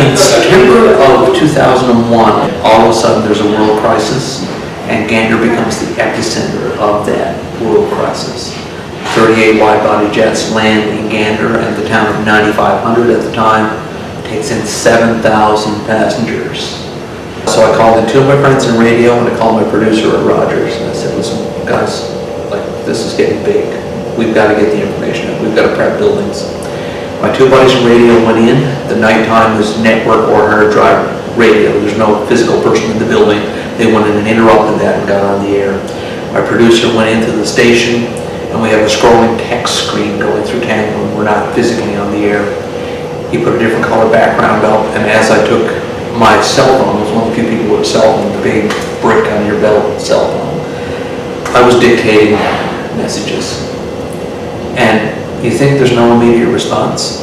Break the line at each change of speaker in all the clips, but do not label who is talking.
In September of 2001, all of a sudden there's a world crisis, and Gander becomes the epicenter of that world crisis. 38 wide-body jets land in Gander, and the town of 9,500 at the time takes in 7,000 passengers. So I called in two of my friends in radio, and I called my producer at Rogers, and I said, listen, guys, like, this is getting big. We've got to get the information out. We've got to prep buildings. My two buddies from radio went in. The nighttime was network or hard drive radio. There's no physical person in the building. They went in and interrupted that and got on the air. My producer went into the station, and we have a scrolling text screen going through town when we're not physically on the air. He put a different color background up, and as I took my cell phone, I was one of the few people with a cell phone, the big brick on your belt cell phone, I was dictating messages. And you think there's no immediate response?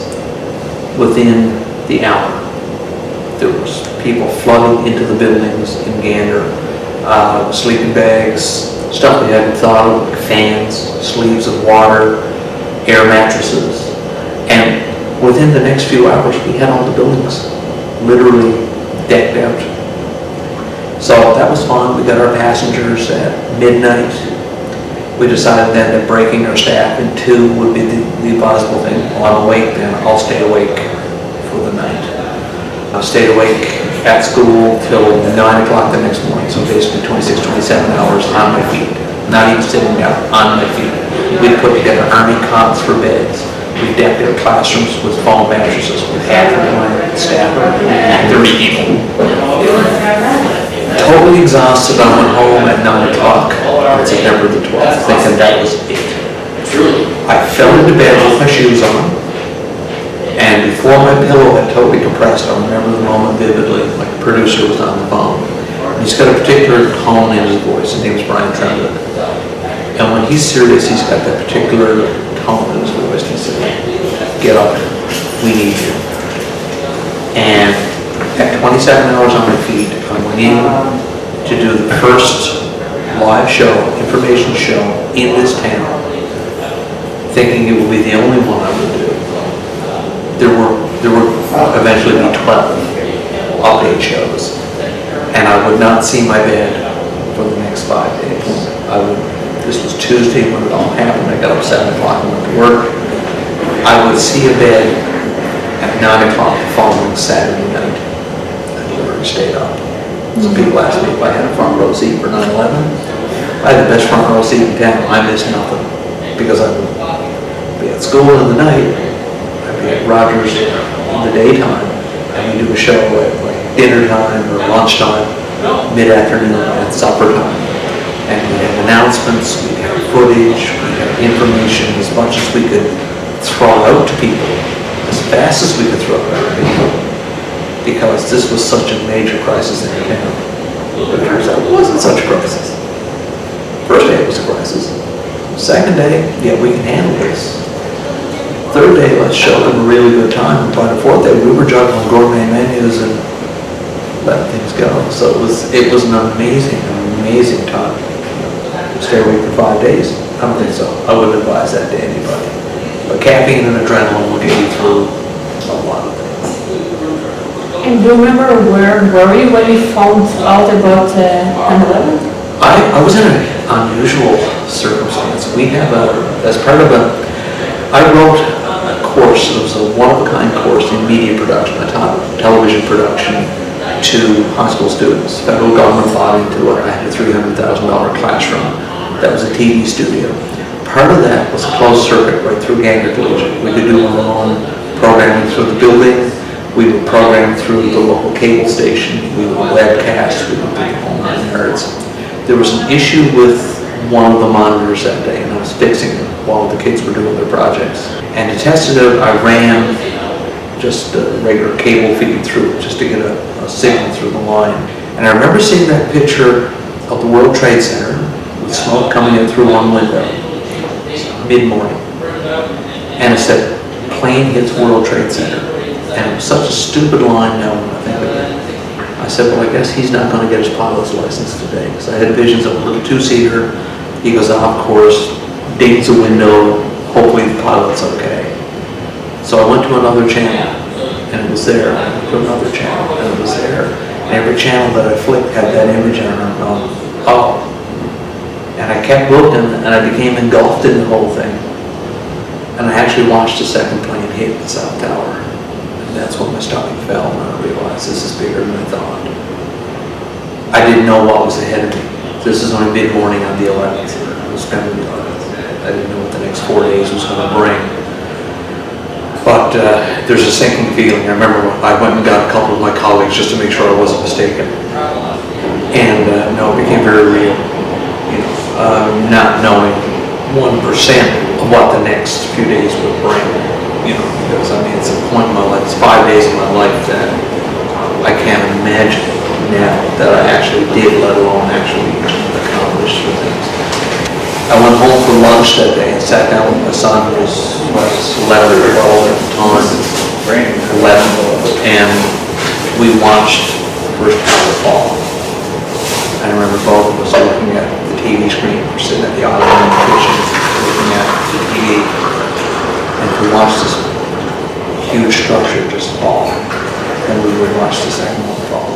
Within the hour, there was people flooding into the buildings in Gander, sleeping bags, stuff we hadn't thought of, like fans, sleeves of water, air mattresses. And within the next few hours, we had all the buildings literally decked out. So that was fun. We got our passengers at midnight. We decided then that breaking our staff in two would be the advisable thing. While I'm awake, then I'll stay awake for the night. I stayed awake at school till 9 o'clock the next morning, so basically 26, 27 hours on my feet. Not even sitting down, on my feet. We put together army cots for beds. We decked our classrooms with foam mattresses with half of my staff, 30 people. Totally exhausted, I went home at 9 o'clock on September the 12th, thinking that was it. I fell into bed with my shoes on, and before my pillow had totally compressed, I remember the moment vividly. My producer was on the phone. He's got a particular tone in his voice. His name is Brian Mosher. And when he's serious, he's got that particular tone in his voice. He said, get up, we need you. And at 27 hours on my feet, I went in to do the first live show, information show in this town, thinking it would be the only one I would do. There were eventually be 12 update shows, and I would not see my bed for the next 5 days. This was Tuesday when it all happened. I got up 7 o'clock and went to work. I would see a bed at 9 o'clock the following Saturday night. Stayed up. Some people asked me if I had a front row seat for 9/11. I had the best front row seat in town. I missed nothing because I would be at school in the night, I'd be at Rogers in the daytime, and we do a show at like dinner time or lunchtime, mid-afternoon, at supper time. And we had announcements, we had footage, we had information, as much as we could throw out to people, as fast as we could throw it out to people, because this was such a major crisis in the town. But it turns out it wasn't such a crisis. First day it was a crisis. Second day, yeah, we can handle this. Third day, let's show them a really good time. And by the fourth day, we were juggling gourmet menus and letting things go. So it was an amazing time. Stay awake for 5 days? I don't think so. I wouldn't advise that to anybody. But caffeine and adrenaline will get you through a lot of things.
And do you remember where were you when you found out about 9/11?
I was in an unusual circumstance. We have as part of I wrote a course. It was a one-of-a-kind course in media production. I taught television production to high school students. Federal government bought into it. I had a $300,000 classroom. That was a TV studio. Part of that was a closed circuit right through Gander Collegiate. We could do our own programming through the building. We would program through the local cable station. We would webcast. We would do the home nerds. There was an issue with one of the monitors that day, and I was fixing it while the kids were doing their projects. And to test it out, I ran just a regular cable feed through just to get a signal through the line. And I remember seeing that picture of the World Trade Center with smoke coming in through one window, mid-morning. And it said, plane hits World Trade Center. And it was such a stupid line now when I think of it. I said, well, I guess he's not going to get his pilot's license today. Because I had visions of a little two-seater. He goes off course, dings a window, hopefully the pilot's okay. So I went to another channel and it was there. I went to another channel, and it was there. And every channel that I flicked had that image on it, and I'm going, oh. And I kept looking, and I became engulfed in the whole thing. And I actually watched the second plane hit the South Tower. And that's when my stomach fell, and I realized this is bigger than I thought. I didn't know what was ahead of me. This is only mid-morning on the 11th. I was spending the 11th. I didn't know what the next 4 days was going to bring. But there's a sinking feeling. I remember I went and got a couple of my colleagues just to make sure I wasn't mistaken. And no, it became very real. You know, not knowing 1% of what the next few days would bring. You know, because I mean, it's a point in my life, it's 5 days of my life that I can't imagine now that I actually did, let alone actually accomplish the things. I went home for lunch that day and sat down with my son, who was 11 or 12 at the time, 11, and we watched the first tower fall. I remember both of us looking at the TV screen, we're sitting at the ottoman in the kitchen, looking at the TV, and we watched this huge structure just fall, and we would watch the second one fall.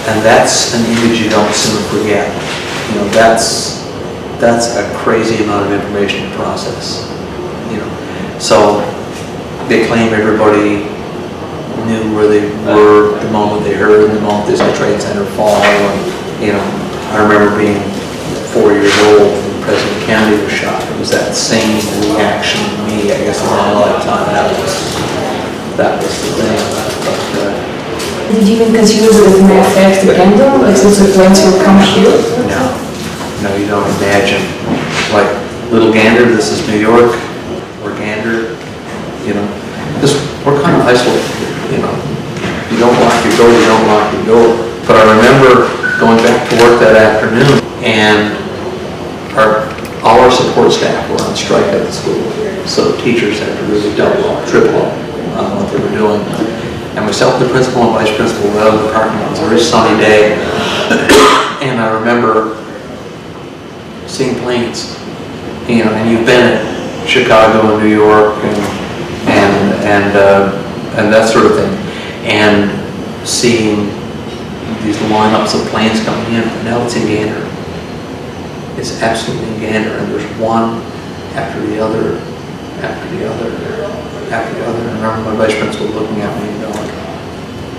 And that's an image you don't soon forget. You know, that's a crazy amount of information to process. You know, so they claim everybody knew where they were the moment they heard, the moment this Trade Center fall. And, you know, I remember being 4 years old when President Kennedy was shot. It was that same reaction to me, I guess, in my lifetime. That was the thing. But,
did you even consider that it may affect the Gander? Like since the planes will come here?
No, you don't imagine. Like little Gander, this is New York, or Gander, you know. We're kind of isolated, you know. You don't lock your door, you don't lock your door. But I remember going back to work that afternoon, and all our support staff were on strike at the school. So teachers had to really double up, triple up on what they were doing. And myself, the principal and vice principal, were out in the parking lot. It was a very sunny day. And I remember seeing planes, you know, and you've been at Chicago and New York and that sort of thing, and seeing these lineups of planes coming in. But now it's in Gander. It's absolutely in Gander, and there's one after the other, after the other, after the other. And I remember my vice principal looking at me and going,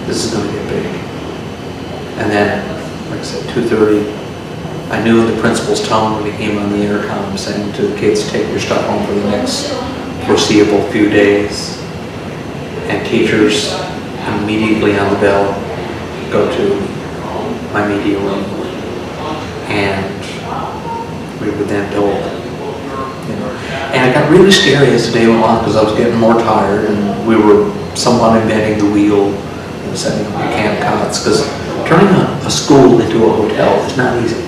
"This is going to get big." And then, like I said, 2:30. I knew the principal's tone when he came on the intercom saying to the kids, "Take your stuff home for the next foreseeable few days." And teachers immediately on the bell go to my media room, and we were then told, you know. And it got really scary as the day went on because I was getting more tired, and we were somewhat inventing the wheel and setting up the camp cots, because turning a school into a hotel is not easy.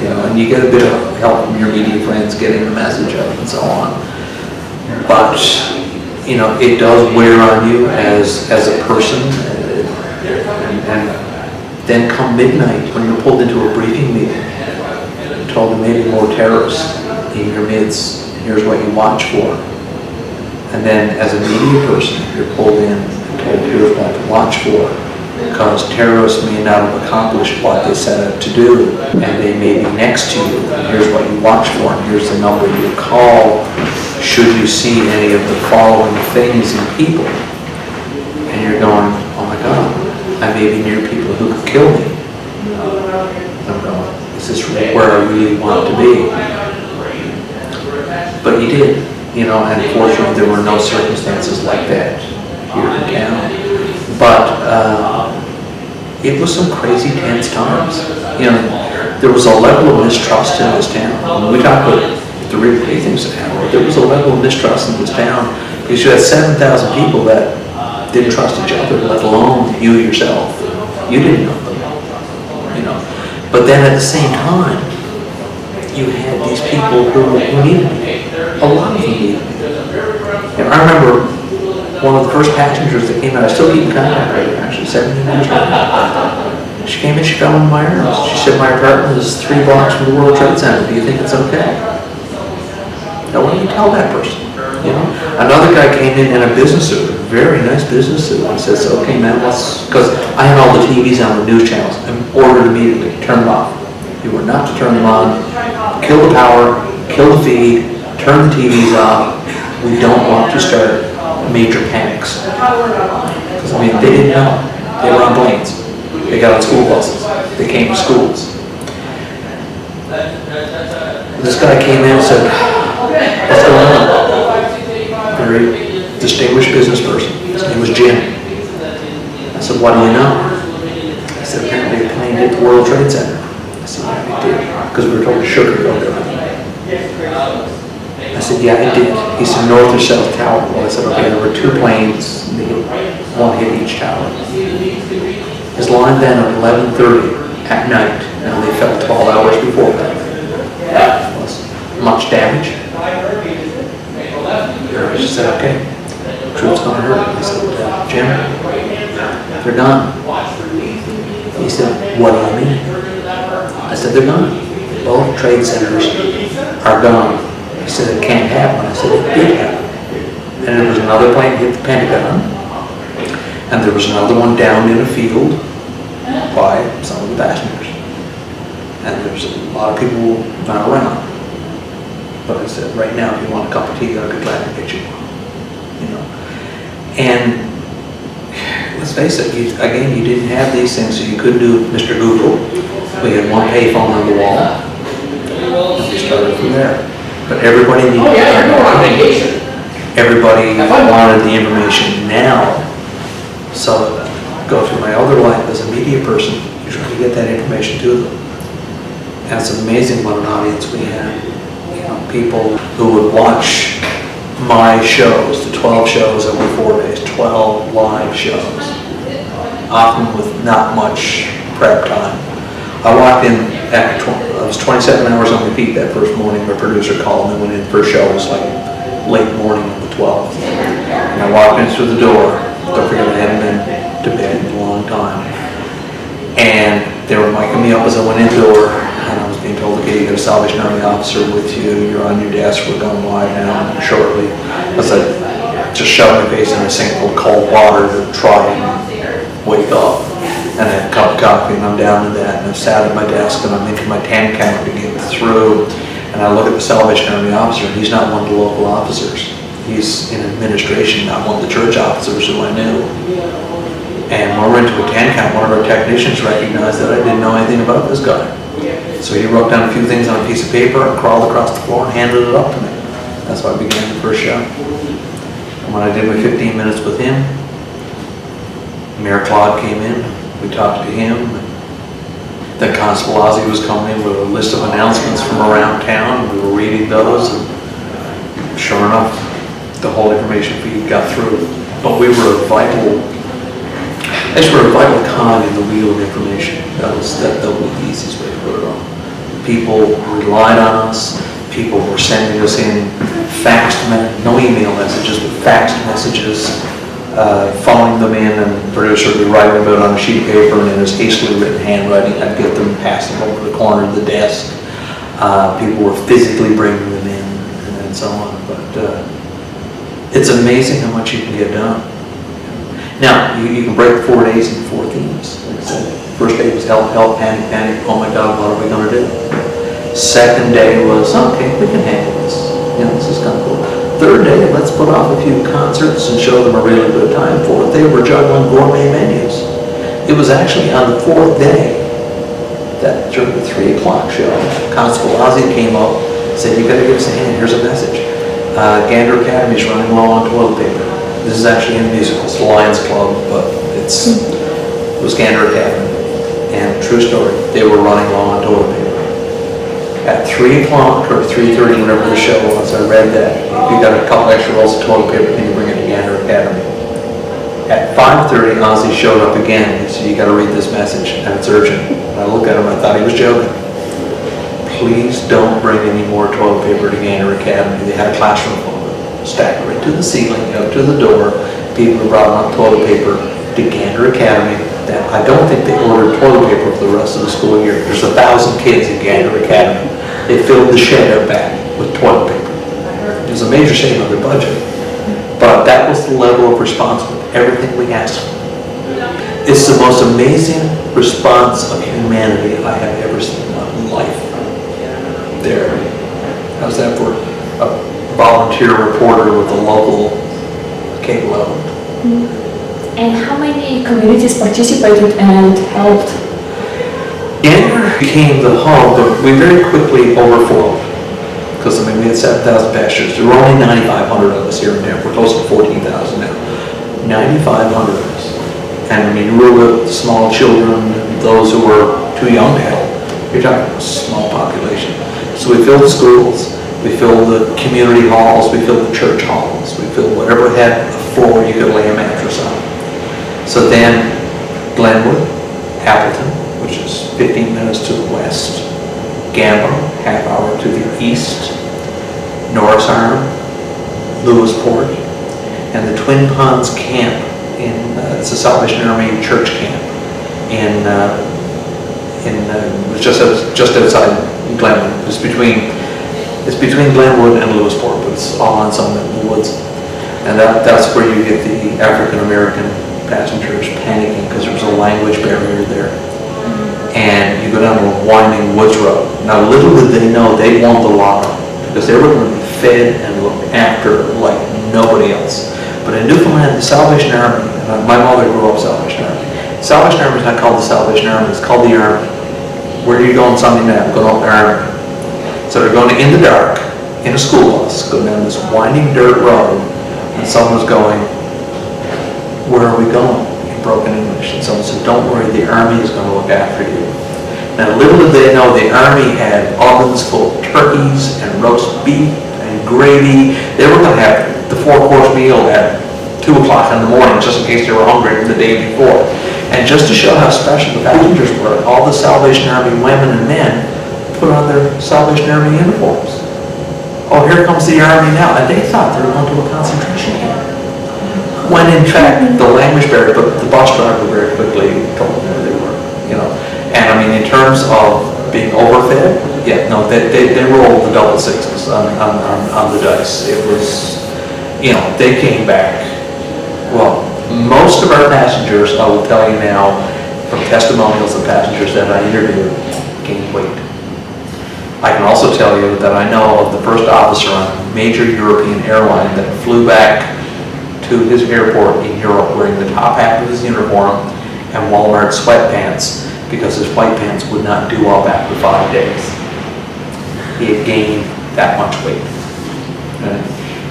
You know, and you get a bit of help from your media friends getting the message out and so on. But, you know, it does wear on you as a person. And then come midnight, when you're pulled into a briefing meeting, you're told there may be more terrorists in your midst, and here's what you watch for. And then as a media person, you're pulled in and told here's what to watch for, because terrorists may not have accomplished what they set out to do, and they may be next to you, and here's what you watch for, and here's the number you call should you see any of the following things in people. And you're going, oh my God, I may be near people who could kill me. I'm going, is this where I really want to be? But you did, you know, and fortunately there were no circumstances like that here in town. But it was some crazy tense times. You know, there was a level of mistrust in this town. When we talk about the really great things that happened, there was a level of mistrust in this town because you had 7,000 people that didn't trust each other, let alone you yourself. You didn't know them, you know. But then at the same time, you had these people who needed me. A lot of them needed me. And I remember one of the first passengers that came out, I still keep in contact with her, actually, 17 years later. She came in, she fell into my arms. She said, my apartment is 3 blocks from the World Trade Center. Do you think it's okay? Now, what do you tell that person? You know, another guy came in a business suit. very nice business. And I says, okay, man, because I had all the TVs on the news channels, and ordered immediately, turn them off. You were not to turn them on, kill the power, kill the feed, turn the TVs off. We don't want to start major panics. Because, I mean, they didn't know. They were on planes. They got on school buses. They came to schools. This guy came in and said, what's going on? Very distinguished business person. His name was Jim. I said, what do you know? He said, apparently a plane hit the World Trade Center. I said, yeah, it did. Because we were told to sugarcoat everything. I said, yeah, it did. He said, north or south tower? Well, I said, okay, there were two planes. One hit each tower. His line then at 11:30 at night. Now they fell 12 hours before that. Was much damage. She said, okay, troops gonna hurt. I said, Jim, they're done. He said, what do you mean? I said, they're gone. Both trade centers are gone. He said, it can't happen. I said, it did happen. And there was another plane hit the Pentagon, and there was another one down in a field by some of the passengers. And there's a lot of people not around. But I said, right now, if you want a cup of tea, I'll be glad to get you one. You know. And let's face it, you didn't have these things, so you couldn't do Mr. Google. We had one payphone on the wall, and we started from there. But everybody needed information. Everybody wanted the information now. So go through my other life as a media person, you try to get that information to them. And it's amazing what an audience we had. People who would watch my shows, the 12 shows over 4 days, 12 live shows, often with not much prep time. I walked in at, I was 27 hours on my feet that first morning. My producer called and went in. First show was like late morning on the 12th. And I walked in through the door. Don't forget I hadn't been to bed in a long time. And they were micing me up as I went in the door. And I was being told, okay, you got a Salvation Army officer with you, you're on your desk, we're going live now shortly. As I just shoved my face in a sink full of cold water to try and wake up. And I had a cup of coffee and I'm down to that, and I've sat at my desk and I'm making my 10 count to get through. And I look at the Salvation Army officer, and he's not one of the local officers. He's in administration, not one of the church officers who I knew. And when we're into a 10 count, one of our technicians recognized that I didn't know anything about this guy. So he wrote down a few things on a piece of paper and crawled across the floor and handed it up to me. That's how I began the first show. And when I did my 15 minutes with him, Mayor Claude came in, we talked to him. Then Constable Ozzie was coming in with a list of announcements from around town. We were reading those, and sure enough, the whole information feed got through. But we were a vital cog in the wheel of information. That was the easiest way to put it on. People relied on us. People were sending us in no email messages, but faxed messages, phoning them in, and the producer would be writing them out on a sheet of paper, and in his hastily written handwriting, I'd get them, pass them over the corner of the desk. People were physically bringing them in, and so on. But it's amazing how much you can get done. Now, you can break 4 days into 4 themes. Like I said, first day was help, help, panic, panic. Oh my God, what are we going to do? Second day was, okay, we can handle this. This is kind of cool. Third day, let's put off a few concerts and show them a really good time. Fourth day, we're juggling gourmet menus. It was actually on the 4th day that during the 3 o'clock show, Constable Ozzie came up and said, you got to give us a hand, here's a message. Gander Academy is running low on toilet paper. This is actually in the musical, it's the Lions Club, but it was Gander Academy. And true story, they were running low on toilet paper. At 3 o'clock or 3:30, whenever the show was, I read that. If you got a couple extra rolls of toilet paper, can you bring it to Gander Academy? At 5:30, Ozzie showed up again. He said, you got to read this message, and it's urgent. And I looked at him, I thought he was joking. Please don't bring any more toilet paper to Gander Academy. They had a classroom full of it, stacked right to the ceiling, out to the door. People brought on toilet paper to Gander Academy. That I don't think they ordered toilet paper for the rest of the school year. There's 1,000 kids in Gander Academy. They filled the shed out back with toilet paper. It was a major saving on their budget. But But that was the level of response with everything we asked for. It's the most amazing response of humanity I have ever seen in my life. There. How's that for a volunteer reporter with a local cable outlet?
And how many communities participated and helped?
Gander became the hub, but we very quickly overflowed. Because, I mean, we had 7,000 passengers. There were only 9,500 of us here and there. We're close to 14,000 now. 9,500 of us. And I mean, we were with small children, those who were too young to help. You're talking about a small population. So we filled the schools, we filled the community halls, we filled the church halls, we filled whatever had a floor you could lay a mattress on. So then Glenwood, Appleton, which is 15 minutes to the west, Gambo, half hour to the east, Norris Arm, Lewisporte, and the Twin Ponds camp it's a Salvation Army church camp it was just outside Glenwood. It's between Glenwood and Lewisporte, but it's all on some in the woods. And that's where you get the African American passengers panicking because there's a language barrier there. And you go down a winding woods road. Now little did they know they won the lotto because they were going to be fed and looked after like nobody else. But in Newfoundland, the Salvation Army, my mother grew up Salvation Army. Salvation Army is not called the Salvation Army, it's called the Army. Where are you going Sunday night? I'm going up the Army. So they're going in the dark, in a school bus, going down this winding dirt road, and someone's going, where are we going? In broken English. And someone said, don't worry, the Army is going to look after you. Now little did they know the Army had ovens full of turkeys and roast beef and gravy. They were going to have the 4-course meal at 2 o'clock in the morning, just in case they were hungry the day before. And just to show how special the passengers were, all the Salvation Army women and men put on their Salvation Army uniforms. Oh, here comes the Army now. And they thought they were going to a concentration camp. When in fact, the language barrier, but the bus driver very quickly told them where they were, you know. And I mean, in terms of being overfed, yeah, no, they rolled the double sixes on the dice. It was, you know, they came back. Well, most of our passengers, I will tell you now, from testimonials of passengers that I interviewed, gained weight. I can also tell you that I know of the first officer on a major European airline that flew back to his airport in Europe wearing the top half of his uniform and Walmart sweatpants because his white pants would not do up after 5 days. He had gained that much weight.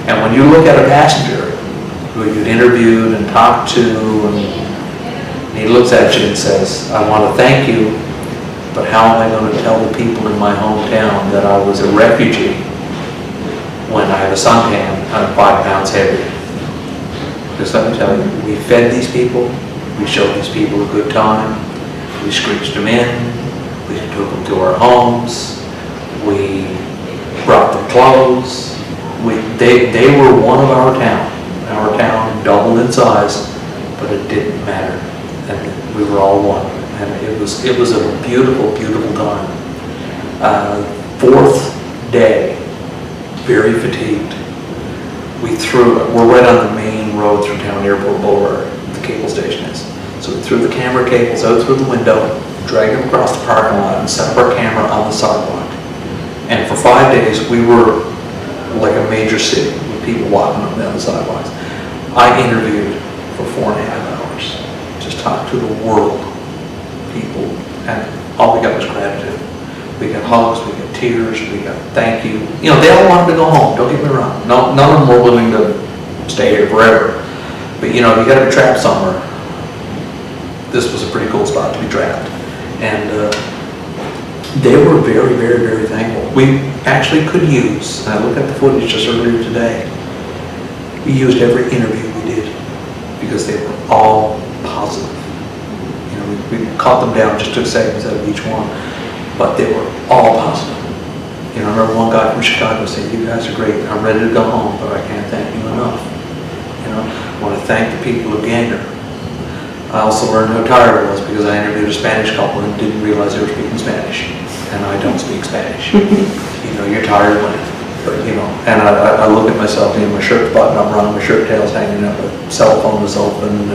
And when you look at a passenger who you'd interviewed and talked to, and he looks at you and says, I want to thank you, but how am I going to tell the people in my hometown that I was a refugee when I have a suntan and I'm 5 pounds heavier? Just let me tell you, we fed these people, we showed these people a good time, we screeched them in, we took them to our homes, we brought them clothes. They were one of our town. Our town doubled in size, but it didn't matter. And we were all one. And it was a beautiful, beautiful time. 4th day, very fatigued. We're right on the main road through town, Airport Boulevard, the cable station is. So we threw the camera cables out through the window, dragged them across the parking lot, and set up our camera on the sidewalk. And for 5 days, we were like a major city with people walking up and down the sidewalks. I interviewed for 4.5 hours, just talked to the world, people, and all we got was gratitude. We got hugs, we got tears, we got thank you. You know, they all wanted to go home, don't get me wrong. None of them were willing to stay here forever. But you know, you gotta be trapped somewhere. This was a pretty cool spot to be trapped. And they were very, very, very thankful. We actually could use, and I looked at the footage just earlier today, we used every interview we did because they were all positive. You know, we cut them down, just took segments out of each one, but they were all positive. You know, I remember one guy from Chicago saying, you guys are great, I'm ready to go home, but I can't thank you enough. You know, I want to thank the people of Gander. I also learned how tired I was because I interviewed a Spanish couple and didn't realize they were speaking Spanish. And I don't speak Spanish. You know, you're tired when But, you know, and I look at myself, you know, my shirt's buttoned up wrong, my shirt tail's hanging up, my cell phone is open,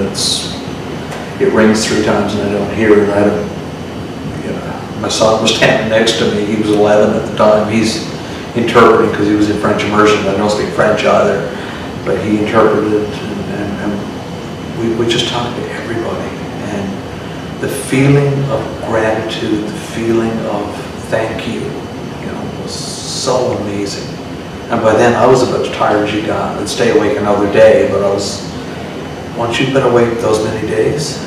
it rings 3 times and I don't hear it. I don't, you know, my son was standing next to me, he was 11 at the time, he's interpreting because he was in French immersion, I don't speak French either, but he interpreted and we just talked to everybody, and the feeling of gratitude, the feeling of thank you, you know, was so amazing. And by then I was about as tired as you got. I'd stay awake another day, but once you've been awake those many days,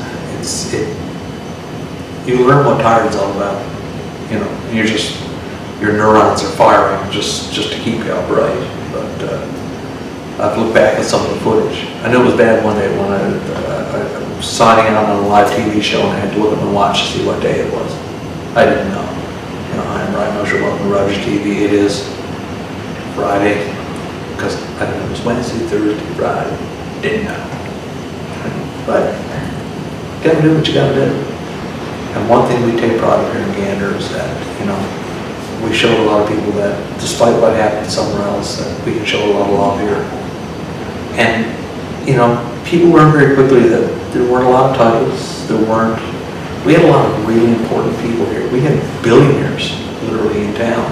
you learn what tired's all about. You know, your neurons are firing just to keep you upright. But I've looked back at some of the footage. I knew it was bad one day when I was signing out on a live TV show and I had to look at my watch to see what day it was. I didn't know. You know, I'm Brian Mosher, welcome to Rogers TV. It is Friday, because I don't know, it was Wednesday, Thursday, Friday. Didn't know. But you gotta do what you gotta do. And one thing we take pride of here in Gander is that, you know, we showed a lot of people that despite what happened somewhere else, that we can show a lot of love here. And, you know, people learned very quickly that there weren't a lot of titles, we had a lot of really important people here. We had billionaires literally in town.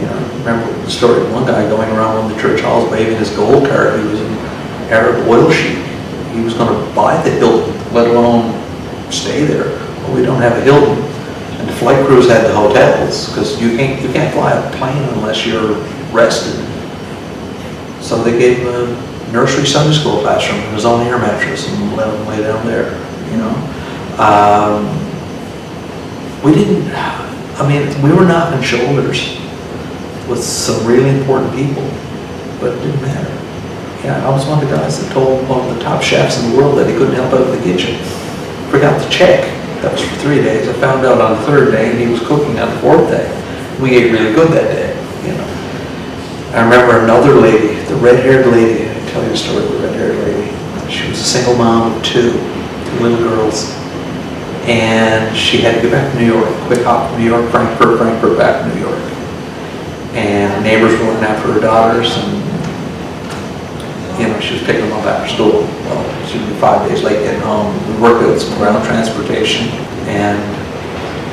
You know, remember the story of one guy going around one of the church halls waving his gold card. He was an Arab oil sheik. He was going to buy the Hilton, let alone stay there. Well, we don't have a Hilton. And the flight crews had the hotels, because you can't fly a plane unless you're rested. So they gave him a nursery Sunday school classroom in his own air mattress and let him lay down there, you know. We were knocking shoulders with some really important people, but it didn't matter. Yeah, I was one of the guys that told one of the top chefs in the world that he couldn't help out in the kitchen. Forgot to check. That was for 3 days. I found out on the 3rd day, and he was cooking on the 4th day. We ate really good that day, you know. I remember another lady, the red-haired lady. I tell you the story of the red-haired lady. She was a single mom of 2 little girls, and she had to get back to New York. Quick hop from New York, Frankfurt, back to New York. And neighbors were looking after her daughters, and you know, she was picking them up after school. Well, she would be 5 days late getting home. We worked out some ground transportation, and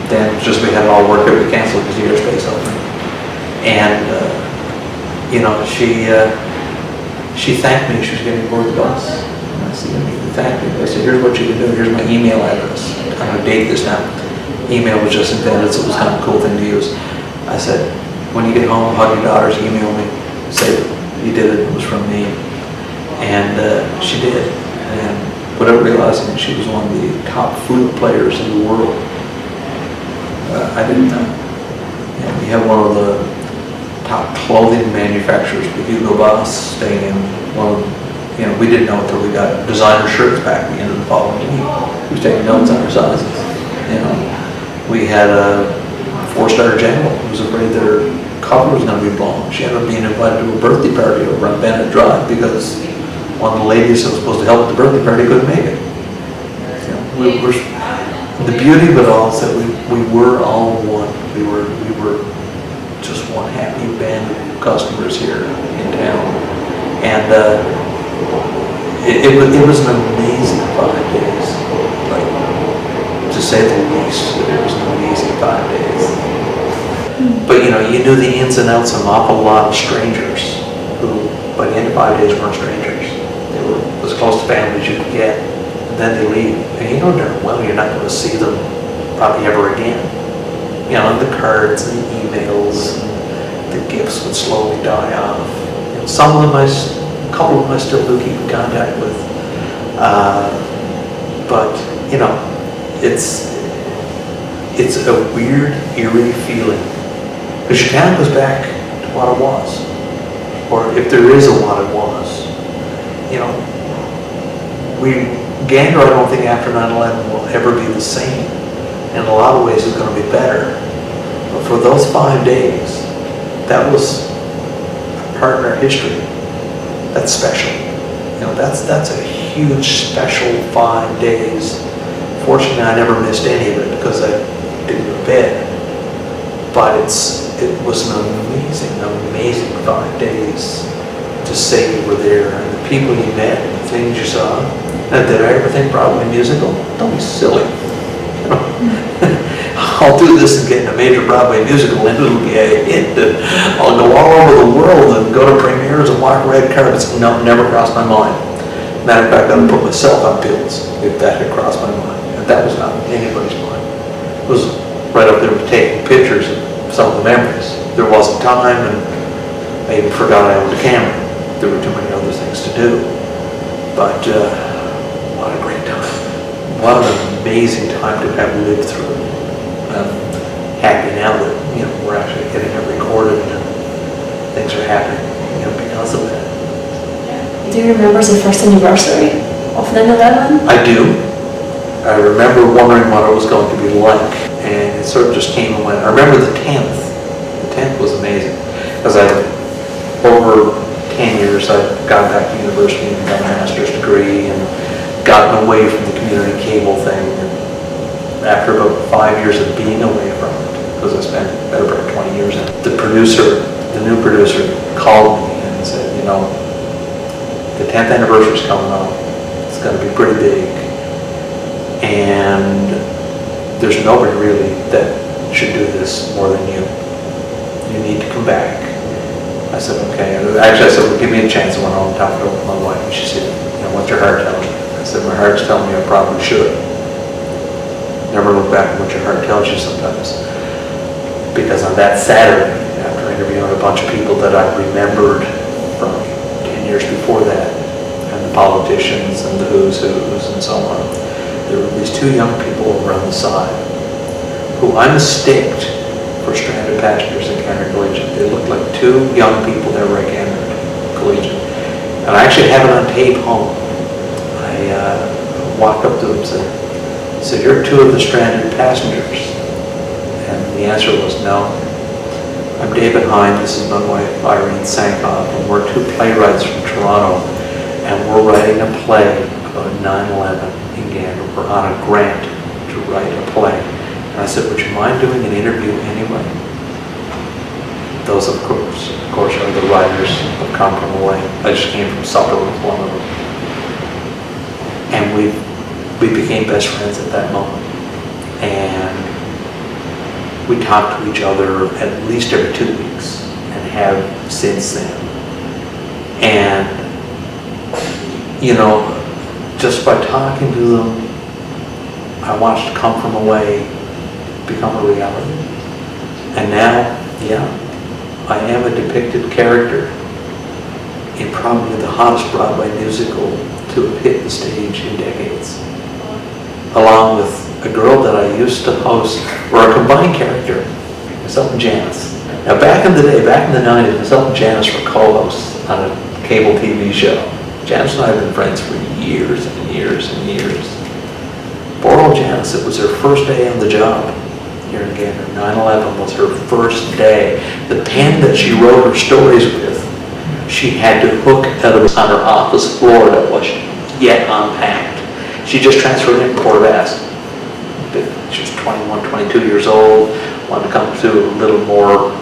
then just we had it all worked out. We canceled because the airspace opened. And you know, she thanked me. She was getting aboard the bus. And I said, thank me. I said, here's what you can do. Here's my email address. I'm going to date this now. Email was just invented, so it was kind of a cool thing to use. I said, when you get home, hug your daughters, email me, say you did it was from me. And she did. And without realizing, she was one of the top flute players in the world. I didn't know. And we have one of the top clothing manufacturers, the Hugo Boss, staying in one of them. You know, we didn't know until we got designer shirts back at the end of the following week. He was taking notes on our sizes. You know, we had a 4-star general who was afraid that her cover was going to be blown. She ended up being invited to a birthday party over on Bennett Drive because one of the ladies that was supposed to help at the birthday party couldn't make it. You know, the beauty of it all is that we were all one. We were just one happy band of customers here in town, and it was an amazing 5 days. Like, to say the least, it was an amazing 5 days. But you know, you knew the ins and outs of an awful lot of strangers who, by the end of 5 days, weren't strangers. They were as close to family as you could get, and then they leave. And you know darn well you're not going to see them probably ever again. You know, the cards and the emails and the gifts would slowly die off. And some of them, a couple of them I still do keep in contact with. But you know, it's a weird, eerie feeling. Because your town goes back to what it was. Or if there is a what it was. You know, Gander, I don't think after 9/11 will ever be the same. In a lot of ways it's going to be better. But for those 5 days, that was a part in our history. That's special. You know, that's a huge, special 5 days. Fortunately, I never missed any of it because I didn't go to bed. But it's it was an amazing, amazing 5 days to say you were there, and the people you met, and the things you saw. And did I ever think Broadway musical? Don't be silly. You know, I'll do this and get in a major Broadway musical, and it'll be a hit. And I'll go all over the world and go to premieres and walk red carpets. No, never crossed my mind. Matter of fact, I would put myself on bills if that had crossed my mind. And that was not anybody's mind. It was right up there with taking pictures of some of the memories. There wasn't time, and I even forgot I owned a camera. There were too many other things to do. But what a great time. What an amazing time to have lived through. I'm happy now that, you know, we're actually getting it recorded and things are happening, you know, because of that.
Do you remember the first anniversary of 9/11?
I do. I remember wondering what it was going to be like, and it sort of just came and went. I remember the 10th. The 10th was amazing, because over 10 years, I'd gone back to university and got a master's degree and gotten away from the community cable thing. And after about 5 years of being away from it, because I spent better part of 20 years in it, the new producer called me and said, you know, the 10th anniversary is coming up. It's going to be pretty big. And there's nobody really that should do this more than you. You need to come back. I said, okay. Actually, I said, well, give me a chance. I went home and talked to my wife, and she said, you know, what's your heart telling you? I said, my heart's telling me I probably should. Never look back at what your heart tells you sometimes. Because on that Saturday, after interviewing a bunch of people that I remembered from 10 years before that, and the politicians and the who's and so on, there were these two young people over on the side who I mistaked for stranded passengers in Gander Collegiate. They looked like two young people that were at Gander Collegiate. And I actually have it on tape home. I walked up to them and said, you're two of the stranded passengers. And the answer was no. I'm David Hein, this is my wife Irene Sankoff, and we're two playwrights from Toronto, and we're writing a play about 9/11 in Gander. We're on a grant to write a play. And I said, would you mind doing an interview anyway? Those, of course, are the writers of Come From Away. I just came from supper with one of them. And we became best friends at that moment. And we talk to each other at least every 2 weeks, and have since then. And, you know, just by talking to them, I watched Come From Away become a reality. And now, yeah, I am a depicted character in probably the hottest Broadway musical to have hit the stage in decades, along with a girl that I used to host, or a combined character, myself and Janice. Now back in the day, back in the 90s, myself and Janice were co-hosts on a cable TV show. Janice and I have been friends for years and years and years. Poor old Janice, it was her first day on the job here in Gander. 9/11 was her first day. The pen that she wrote her stories with, she had to hook out of on her office floor that was yet unpacked. She just transferred in Port of Ask. She was 21, 22 years old, wanted to come to a little more,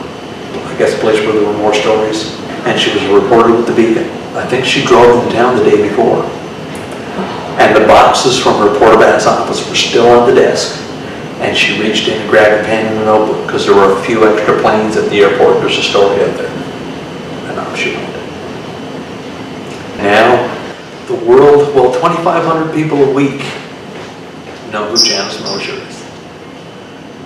I guess, a place where there were more stories. And she was a reporter with the Beacon. I think she drove into town the day before. And the boxes from her Port of Ask office were still on the desk. And she reached in and grabbed a pen and a notebook because there were a few extra planes at the airport. There's a story out there. And off she went. Now, the world, well, 2,500 people a week know who Janice Mosher is.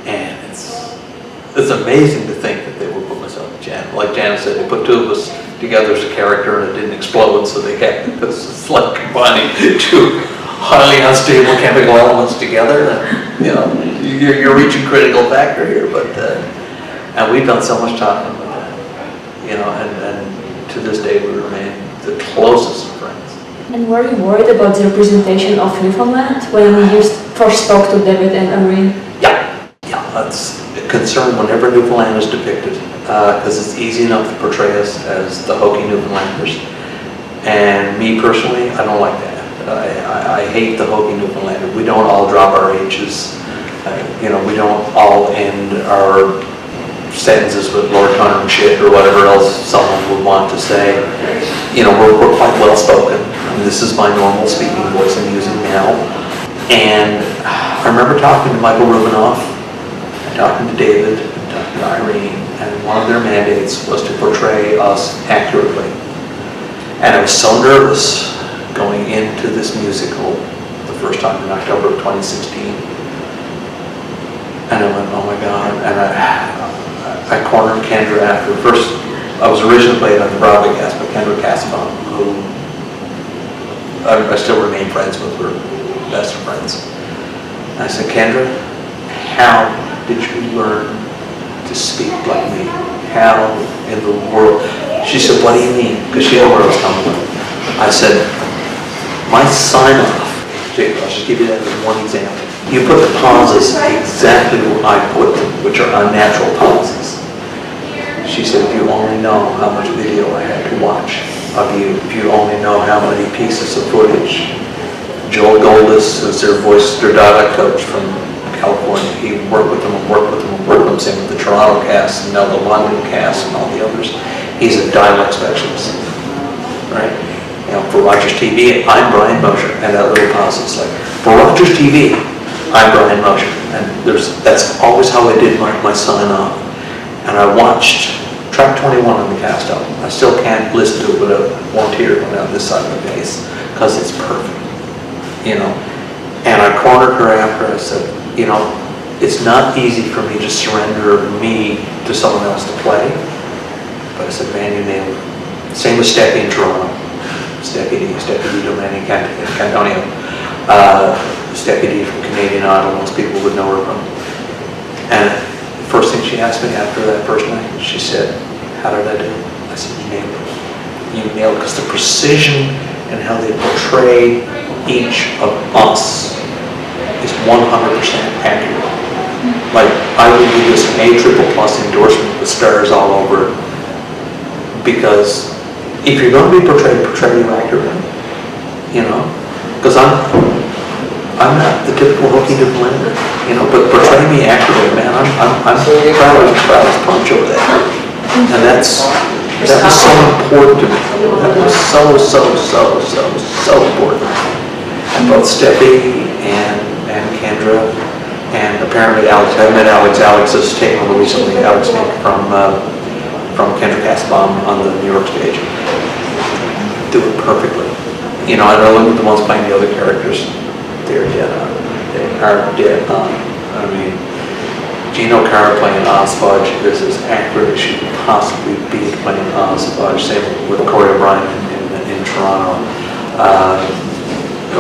And it's amazing to think that they would put myself in Janice. Like Janice said, they put two of us together as a character and it didn't explode, so they kept it. It's like combining two highly unstable chemical elements together. And, you know, you're reaching critical factor here, but and we've done so much talking about that, you know, and to this day we remain the closest of friends.
And were you worried about the representation of Newfoundland when you first spoke to David and Irene?
Yeah, that's a concern whenever Newfoundland is depicted, because it's easy enough to portray us as the hokey Newfoundlanders. And me personally, I don't like that. I hate the hokey Newfoundlander. We don't all drop our H's. You know, we don't all end our sentences with Lord Connor and shit or whatever else someone would want to say. You know, we're quite well spoken. I mean, this is my normal speaking voice I'm using now. And I remember talking to Michael Rubinoff, and talking to David, and talking to Irene, and one of their mandates was to portray us accurately. And I was so nervous going into this musical the first time in October of 2016. And I went, oh my God. And I cornered Kendra after. First, I was originally played on the Broadway cast by Kendra Cassavant, who I still remain friends with. We're best friends. And I said, Kendra, how did you learn to speak like me? How in the world? She said, what do you mean? Because she knew where I was coming from. I said, my sign-off, I'll just give you that as one example. You put the pauses exactly where I put them, which are unnatural pauses. She said, if you only know how much video I had to watch of you, if you only know how many pieces of footage. Joel Goldis, who's their dialect coach from California, he worked with them, same with the Toronto cast, and now the London cast and all the others. He's a dialect specialist, right? You know, for Rogers TV, I'm Brian Mosher, and that little pause is like, for Rogers TV, I'm Brian Mosher, and that's always how I did my sign off. And I watched track 21 on the cast album. I still can't listen to it without one tear going down this side of the face, because it's perfect, you know. And I cornered her after. I said, you know, it's not easy for me to surrender me to someone else to play. But I said, man, you nailed it. Same with Steffi in Toronto. Steffi D. Domani Cantonio. Steffi D from Canadian Idol, most people would know her from. And the first thing she asked me after that first night, she said, how did I do? I said, you nailed it. You nailed it, because the precision and how they portray each of us is 100% accurate. Like, I would do this A++ endorsement with stars all over it, because if you're going to be portrayed, portray you accurately, you know, because I'm not the typical hooky to blender, you know, but portray me accurately, man. I'm proud as Pancho there, and that was so important to me. That was so important. And both Steffi and Kendra, and apparently Alex. I met Alex. Alex has taken over recently. Alex from Kendra Cassavant on the New York stage. Do it perfectly. You know, I don't look at the ones playing the other characters. They're dead on. They are dead on. I mean, Gino Carr playing Osfudge is as accurate as she could possibly be playing Osfudge. Same with Corey O'Brien in Toronto.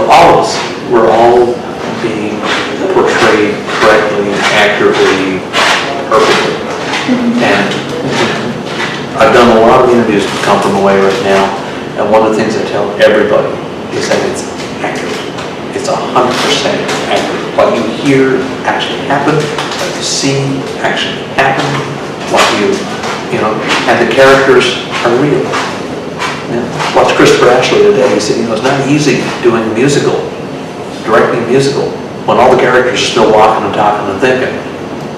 All of us, we're all being portrayed correctly, accurately, perfectly. And I've done a lot of interviews with Come From Away right now, and one of the things I tell everybody is that it's accurate. It's 100% accurate. What you hear actually happen, what you see actually happen, what you know, and the characters are real. You know, watch Christopher Ashley today. He said, you know, it's not easy doing a musical, directing a musical, when all the characters are still walking and talking and thinking.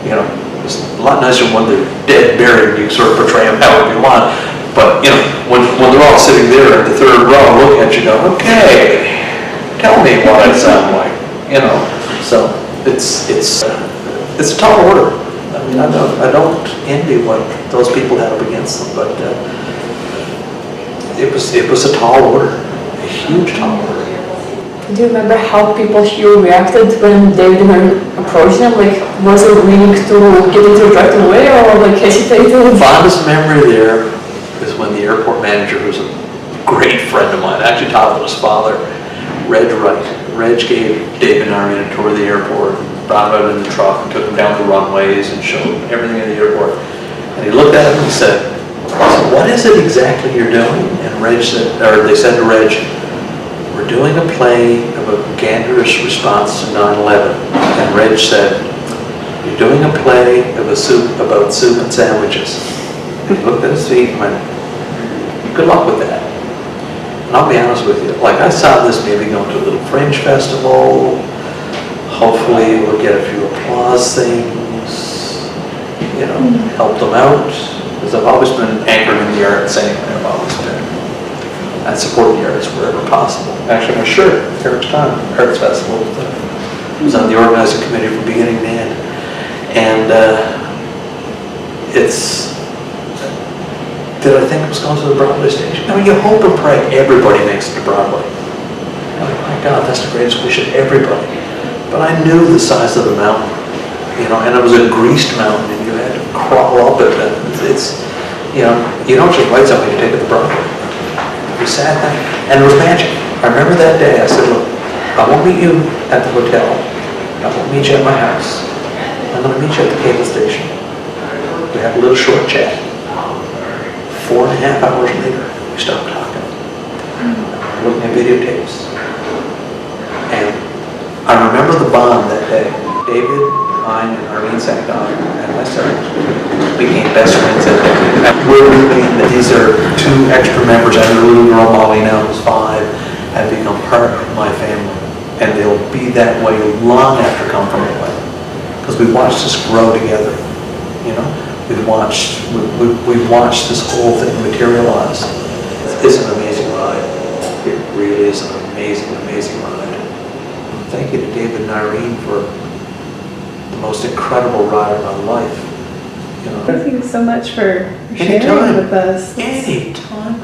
You know, it's a lot nicer when they're dead, buried, you sort of portray them however you want. But, you know, when they're all sitting there in the third row, look at you, go, okay, tell me what I sound like. You know, so it's a tall order. I mean, I don't envy what those people had up against them, but it was a tall order, a huge tall order.
Do you remember how people here reacted when David approached them? Like, was it willing to get into it right away, or like hesitated?
The fondest memory there is when the airport manager, who's a great friend of mine, actually taught with his father, Reg Wright. Reg gave David and Irene a tour of the airport, brought him out in the truck and took him down the runways and showed him everything in the airport. And he looked at him and he said, what is it exactly you're doing? And Reg said, or they said to Reg, we're doing a play about Gander's response to 9/11. And Reg said, you're doing a play about soup and sandwiches. And he looked at his feet and went, good luck with that. And I'll be honest with you, like I saw this maybe going to a little fringe festival, hopefully we'll get a few applause things, you know, help them out. Because I've always been anchored in the arts anyway. I've always been. I support the arts wherever possible. Actually, my shirt, Eric's Time Arts Festival, was on the organizing committee from beginning to end. And did I think it was going to the Broadway stage? I mean, you hope and pray everybody makes it to Broadway. I'm like, my God, that's the greatest wish of everybody. But I knew the size of the mountain, you know, and it was a greased mountain, and you had to crawl up it. And it's, you know, you don't just write something, you take it to Broadway. We sat down, and it was magic. I remember that day, I said, look, I won't meet you at the hotel. I won't meet you at my house. I'm going to meet you at the cable station. We had a little short chat. 4.5 hours later, we stopped talking. Looking at videotapes. And I remember the bond that day. David, Hein, and Irene Sankoff, and myself became best friends that day. We're moving that these are 2 extra members, and their little girl Molly now who's 5, have become part of my family. And they'll be that way long after Come From Away. Because we watched this grow together, you know? We've watched this whole thing materialize. It's an amazing ride. It really is an amazing, amazing ride. Thank you to David and Irene for the most incredible ride of my life. You know.
Thank you so much for sharing
Anytime.
with us.
Anytime.